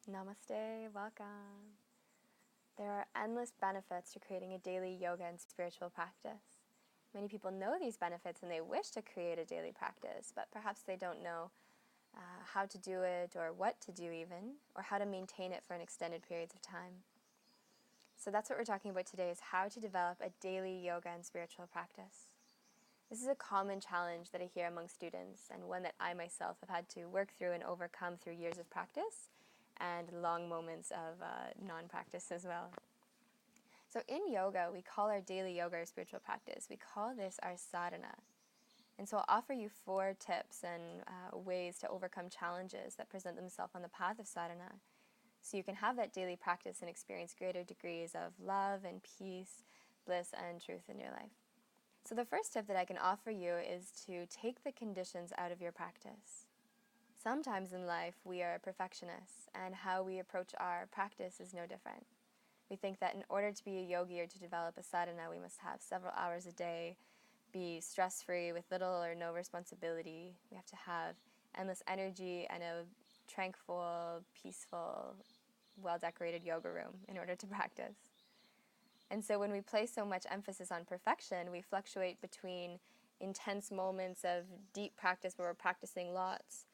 Namaste, welcome. There are endless benefits to creating a daily yoga and spiritual practice. Many people know these benefits and they wish to create a daily practice, but perhaps they don't know how to do it or what to do even, or how to maintain it for an extended periods of time. So that's what we're talking about today, is how to develop a daily yoga and spiritual practice. This is a common challenge that I hear among students, and one that I myself have had to work through and overcome through years of practice and long moments of non-practice as well. So in yoga, we call our daily yoga our spiritual practice. We call this our sadhana. And so I'll offer you 4 tips and ways to overcome challenges that present themselves on the path of sadhana, so you can have that daily practice and experience greater degrees of love and peace, bliss and truth in your life. So the first tip that I can offer you is to take the conditions out of your practice. Sometimes in life we are perfectionists, and how we approach our practice is no different. We think that in order to be a yogi or to develop a sadhana, we must have several hours a day, be stress-free with little or no responsibility. We have to have endless energy and a tranquil, peaceful, well-decorated yoga room in order to practice. And so when we place so much emphasis on perfection, we fluctuate between intense moments of deep practice where we're practicing lots,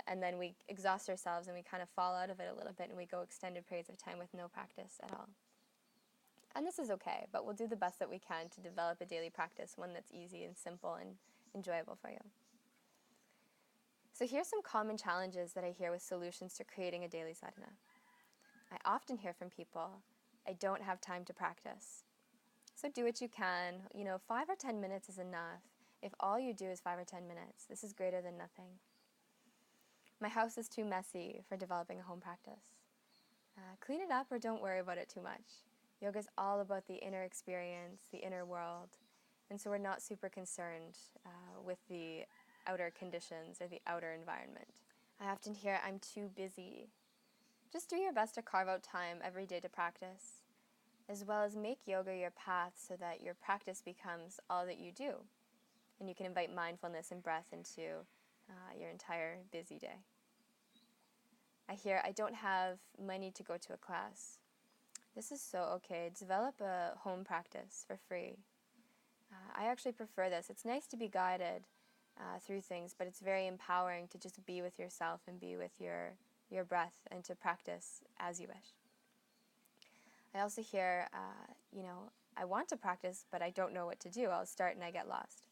and then we exhaust ourselves and we kind of fall out of it a little bit and we go extended periods of time with no practice at all. And this is okay, but we'll do the best that we can to develop a daily practice, one that's easy and simple and enjoyable for you. So here's some common challenges that I hear with solutions to creating a daily sadhana. I often hear from people, I don't have time to practice. So do what you can. 5 or 10 minutes is enough. If all you do is 5 or 10 minutes, this is greater than nothing. My house is too messy for developing a home practice. Clean it up or don't worry about it too much. Yoga is all about the inner experience, the inner world, and so we're not super concerned with the outer conditions or the outer environment. I often hear, I'm too busy. Just do your best to carve out time every day to practice, as well as make yoga your path so that your practice becomes all that you do, and you can invite mindfulness and breath into your entire busy day. I hear, I don't have money to go to a class. This is so okay. Develop a home practice for free. I actually prefer this. It's nice to be guided through things, but it's very empowering to just be with yourself and be with your breath and to practice as you wish. I also hear, I want to practice, but I don't know what to do. I'll start and I get lost.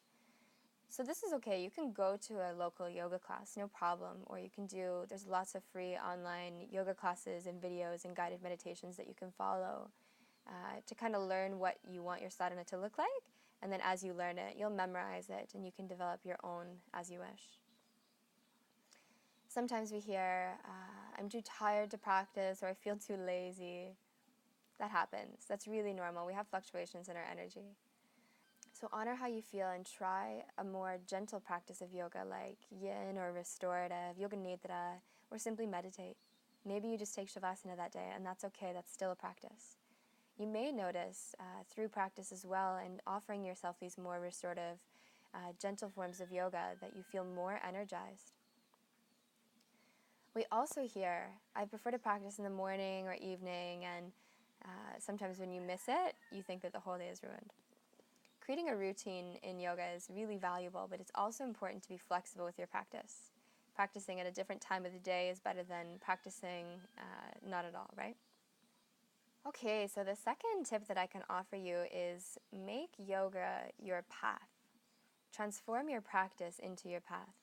So this is okay. You can go to a local yoga class, no problem, or you can there's lots of free online yoga classes and videos and guided meditations that you can follow to kind of learn what you want your sadhana to look like, and then as you learn it, you'll memorize it and you can develop your own as you wish. Sometimes we hear, I'm too tired to practice, or I feel too lazy. That happens. That's really normal. We have fluctuations in our energy. So honor how you feel and try a more gentle practice of yoga like yin or restorative, yoga nidra, or simply meditate. Maybe you just take shavasana that day, and that's okay. That's still a practice. You may notice through practice as well, and offering yourself these more restorative, gentle forms of yoga, that you feel more energized. We also hear, I prefer to practice in the morning or evening, and sometimes when you miss it, you think that the whole day is ruined. Creating a routine in yoga is really valuable, but it's also important to be flexible with your practice. Practicing at a different time of the day is better than practicing not at all, right? Okay, so the second tip that I can offer you is make yoga your path. Transform your practice into your path.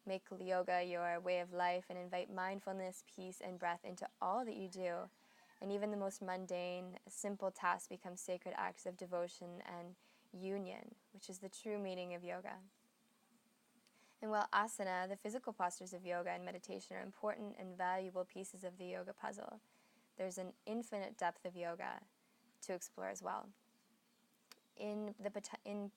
Make yoga your way of life and invite mindfulness, peace, and breath into all that you do. And even the most mundane, simple tasks become sacred acts of devotion and union, which is the true meaning of yoga. And while asana, the physical postures of yoga and meditation, are important and valuable pieces of the yoga puzzle, there's an infinite depth of yoga to explore as well. In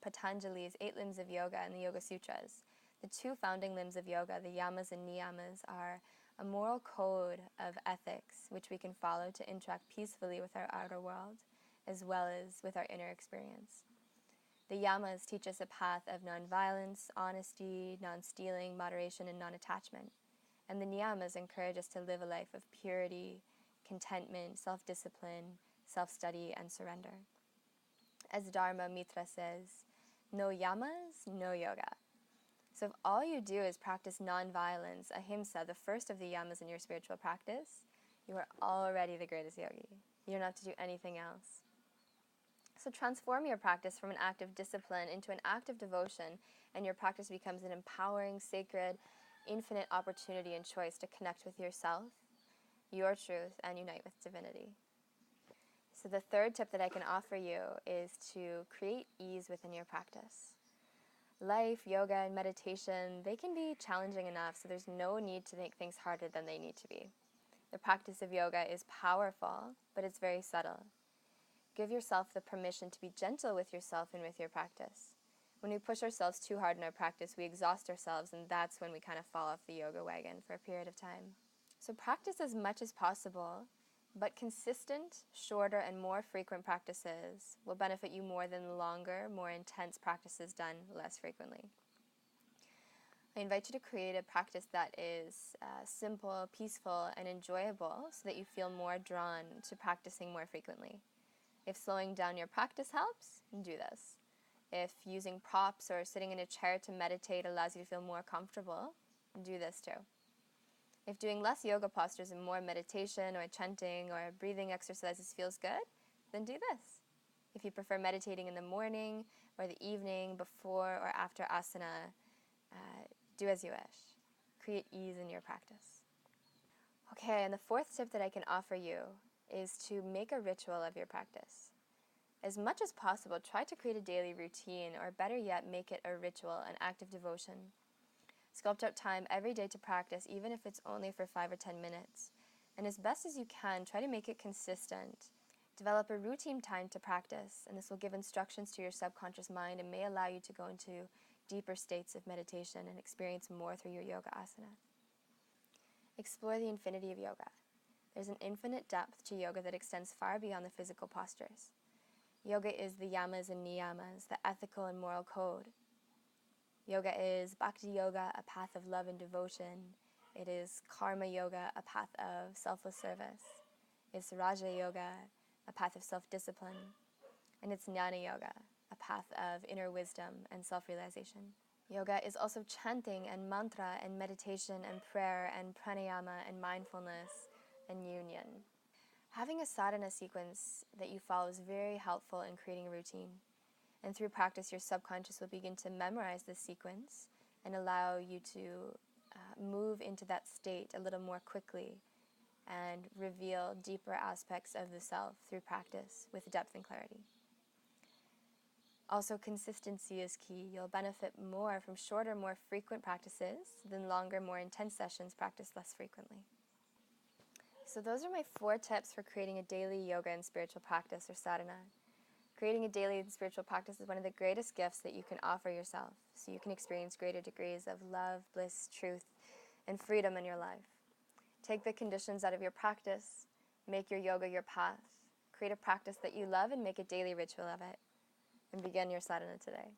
Patanjali's 8 limbs of yoga and the Yoga Sutras, the 2 founding limbs of yoga, the yamas and niyamas, are a moral code of ethics which we can follow to interact peacefully with our outer world, as well as with our inner experience. The yamas teach us a path of nonviolence, honesty, non-stealing, moderation, and non-attachment. And the niyamas encourage us to live a life of purity, contentment, self-discipline, self-study, and surrender. As Dharma Mitra says, no yamas, no yoga. So if all you do is practice non-violence, ahimsa, the first of the yamas in your spiritual practice, you are already the greatest yogi. You don't have to do anything else. So transform your practice from an act of discipline into an act of devotion, and your practice becomes an empowering, sacred, infinite opportunity and choice to connect with yourself, your truth, and unite with divinity. So the third tip that I can offer you is to create ease within your practice. Life, yoga, and meditation, they can be challenging enough, so there's no need to make things harder than they need to be. The practice of yoga is powerful, but it's very subtle. Give yourself the permission to be gentle with yourself and with your practice. When we push ourselves too hard in our practice, we exhaust ourselves, and that's when we kind of fall off the yoga wagon for a period of time. So practice as much as possible, but consistent, shorter, and more frequent practices will benefit you more than longer, more intense practices done less frequently. I invite you to create a practice that is simple, peaceful, and enjoyable so that you feel more drawn to practicing more frequently. If slowing down your practice helps, do this. If using props or sitting in a chair to meditate allows you to feel more comfortable, do this too. If doing less yoga postures and more meditation or chanting or breathing exercises feels good, then do this. If you prefer meditating in the morning or the evening, before or after asana, do as you wish. Create ease in your practice. Okay, and the fourth tip that I can offer you is to make a ritual of your practice. As much as possible, try to create a daily routine, or better yet, make it a ritual, an act of devotion. Sculpt out time every day to practice, even if it's only for 5 or 10 minutes. And as best as you can, try to make it consistent. Develop a routine time to practice, and this will give instructions to your subconscious mind and may allow you to go into deeper states of meditation and experience more through your yoga asana. Explore the infinity of yoga. There's an infinite depth to yoga that extends far beyond the physical postures. Yoga is the yamas and niyamas, the ethical and moral code. Yoga is bhakti yoga, a path of love and devotion. It is karma yoga, a path of selfless service. It's raja yoga, a path of self-discipline. And it's jnana yoga, a path of inner wisdom and self-realization. Yoga is also chanting and mantra and meditation and prayer and pranayama and mindfulness and union. Having a sadhana sequence that you follow is very helpful in creating a routine. And through practice, your subconscious will begin to memorize this sequence and allow you to move into that state a little more quickly and reveal deeper aspects of the self through practice with depth and clarity. Also, consistency is key. You'll benefit more from shorter, more frequent practices than longer, more intense sessions practiced less frequently. So those are my 4 tips for creating a daily yoga and spiritual practice, or sadhana. Creating a daily spiritual practice is one of the greatest gifts that you can offer yourself, so you can experience greater degrees of love, bliss, truth, and freedom in your life. Take the conditions out of your practice, make your yoga your path, create a practice that you love and make a daily ritual of it, and begin your sadhana today.